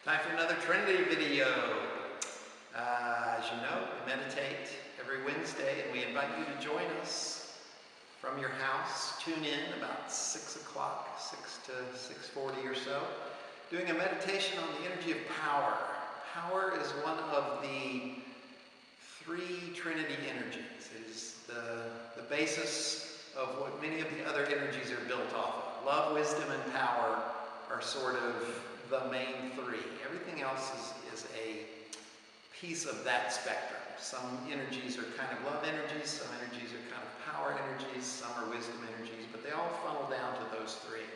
Time for another Trinity video. As you know, we meditate every Wednesday, and we invite you to join us from your house. Tune in about 6 o'clock, 6 to 6:40 or so, doing a meditation on the energy of power. Power is one of the three Trinity energies. It is the basis of what many of the other energies are built off of. Love, wisdom, and power are sort of the main three. Everything else is a piece of that spectrum. Some energies are kind of love energies, some energies are kind of power energies, some are wisdom energies, but they all funnel down to those three.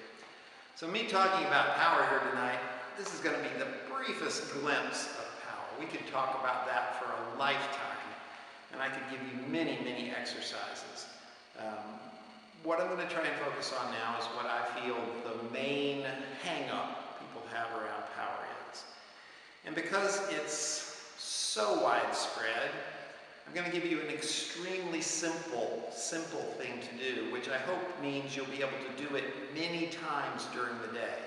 So me talking about power here tonight, this is going to be the briefest glimpse of power. We could talk about that for a lifetime, and I could give you many, many exercises. What I'm going to try and focus on now is what I feel the main hang-up people have around power is. And because it's so widespread, I'm going to give you an extremely simple thing to do, which I hope means you'll be able to do it many times during the day.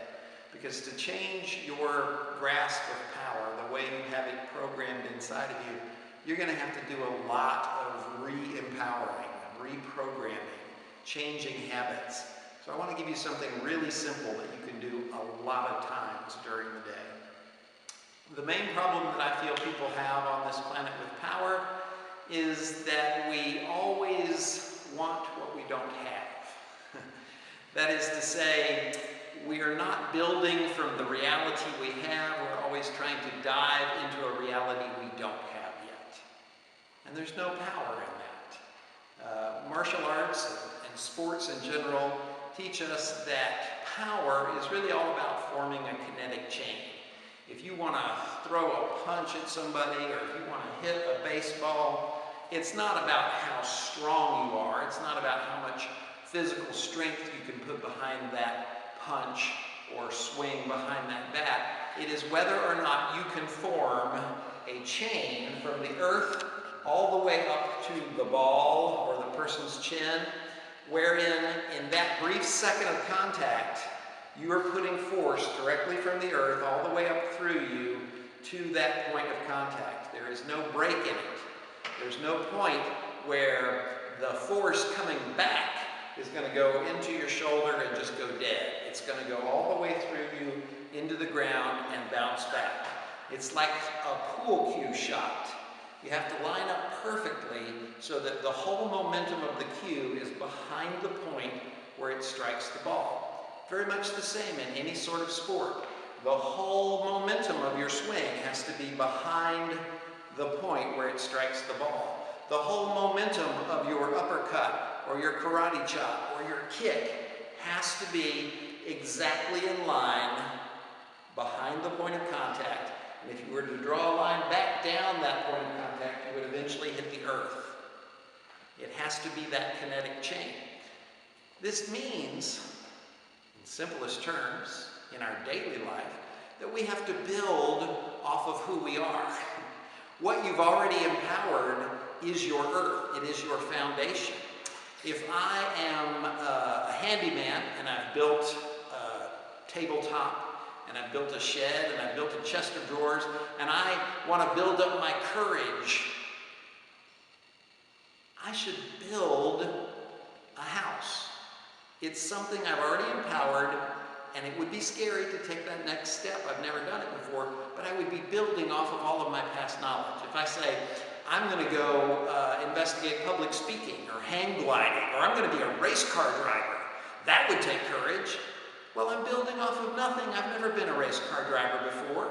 Because to change your grasp of power, the way you have it programmed inside of you, you're going to have to do a lot of re-empowering, reprogramming, changing habits. So I want to give you something really simple that you can do a lot of times during the day. The main problem that I feel people have on this planet with power is that we always want what we don't have. That is to say, we are not building from the reality we have. We're always trying to dive into a reality we don't have yet. And there's no power in that. Martial arts and sports in general teach us that power is really all about forming a kinetic chain. If you want to throw a punch at somebody, or if you want to hit a baseball, it's not about how strong you are. It's not about how much physical strength you can put behind that punch or swing behind that bat. It is whether or not you can form a chain from the earth all the way up to the ball or the person's chin, wherein in that brief second of contact, you are putting force directly from the earth all the way up through you to that point of contact. There is no break in it. There's no point where the force coming back is going to go into your shoulder and just go dead. It's going to go all the way through you into the ground and bounce back. It's like a pool cue shot. You have to line up perfectly so that the whole momentum of the cue is behind the point where it strikes the ball. Very much the same in any sort of sport. The whole momentum of your swing has to be behind the point where it strikes the ball. The whole momentum of your uppercut or your karate chop or your kick has to be exactly in line behind the point of contact. And if you were to draw a line back down that point of contact, you would eventually hit the earth. It has to be that kinetic chain. This means, in simplest terms, in our daily life, that we have to build off of who we are. What you've already empowered is your earth. It is your foundation. If I am a handyman and I've built a tabletop, and I've built a shed, and I've built a chest of drawers, and I want to build up my courage, I should build a house. It's something I've already empowered, and it would be scary to take that next step. I've never done it before, but I would be building off of all of my past knowledge. If I say, I'm going to go investigate public speaking, or hang gliding, or I'm going to be a race car driver, that would take courage. Well, I'm building off of nothing. I've never been a race car driver before.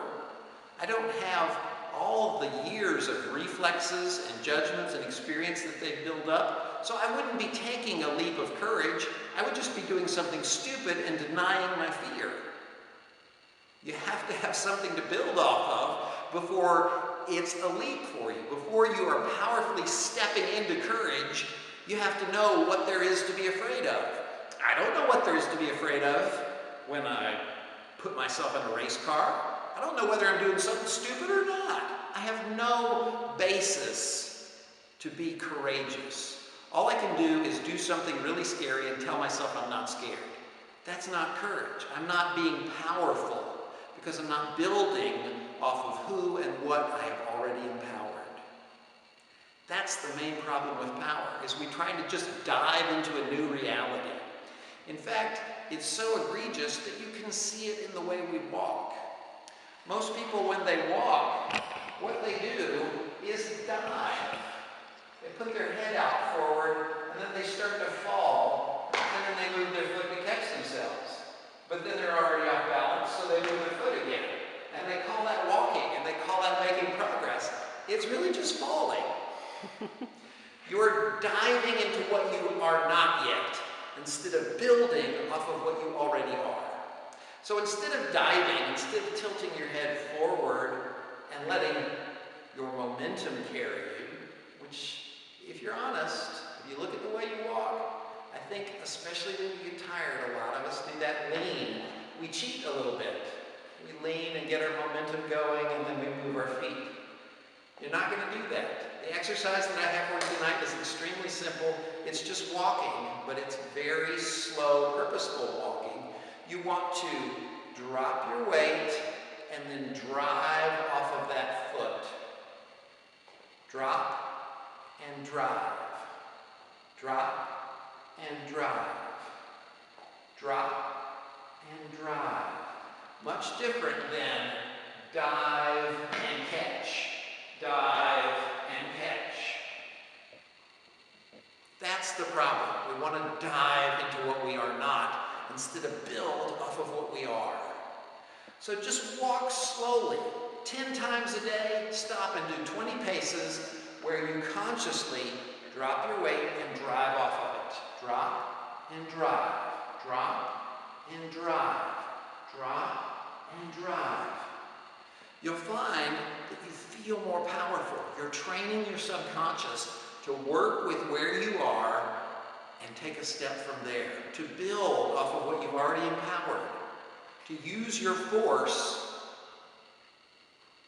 I don't have all the years of reflexes and judgments and experience that they've built up. So I wouldn't be taking a leap of courage. I would just be doing something stupid and denying my fear. You have to have something to build off of before it's a leap for you. Before you are powerfully stepping into courage, you have to know what there is to be afraid of. I don't know what there is to be afraid of when I put myself in a race car. I don't know whether I'm doing something stupid or not. I have no basis to be courageous. All I can do is do something really scary and tell myself I'm not scared. That's not courage. I'm not being powerful because I'm not building off of who and what I have already empowered. That's the main problem with power, is we try to just dive into a new reality. In fact, it's so egregious that you can see it in the way we walk. Most people, when they walk, what they do is dive. They put their head out forward, and then they start to fall, and then they move their foot to catch themselves. But then they're already off balance, so they move their foot again. And they call that walking, and they call that making progress. It's really just falling. You're diving into what you are not yet, instead of building off of what you already are. So instead of diving, instead of tilting your head forward and letting your momentum carry you, which, if you're honest, if you look at the way you walk, I think especially when you get tired, a lot of us do that lean. We cheat a little bit. We lean and get our momentum going, and then we move our feet. You're not going to do that. The exercise that I have for you tonight is extremely simple. It's just walking, but it's very slow, purposeful walking. You want to drop your weight and then drive off of that foot. Drop and drive. Drop and drive. Drop and drive. Much different than dive and catch. Dive and catch. That's the problem. We want to dive into what we are not instead of build off of what we are. So just walk slowly. 10 times a day, stop and do 20 paces where you consciously drop your weight and drive off of it. Drop and drive. Drop and drive. Drop and drive. You'll find that you feel more powerful. You're training your subconscious to work with where you are and take a step from there, to build off of what you've already empowered, to use your force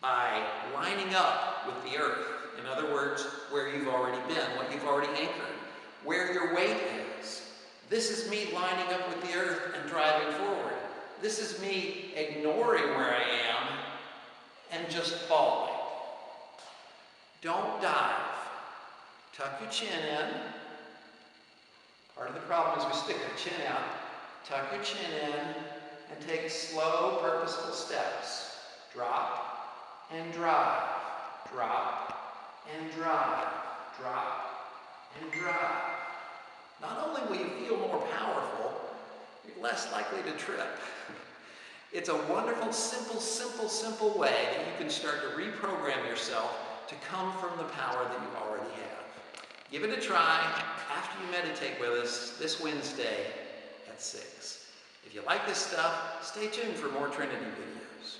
by lining up with the earth. In other words, where you've already been, what you've already anchored, where your weight is. This is me lining up with the earth and driving forward. This is me ignoring where I am and just falling. Don't dive. Tuck your chin in. Part of the problem is we stick our chin out. Tuck your chin in and take slow, purposeful steps. Drop and drive. Drop and drive. Drop and drive. Not only will you feel more powerful, you're less likely to trip. It's a wonderful, simple way that you can start to reprogram yourself to come from the power that you already have. Give it a try after you meditate with us this Wednesday at 6. If you like this stuff, stay tuned for more Trinity videos.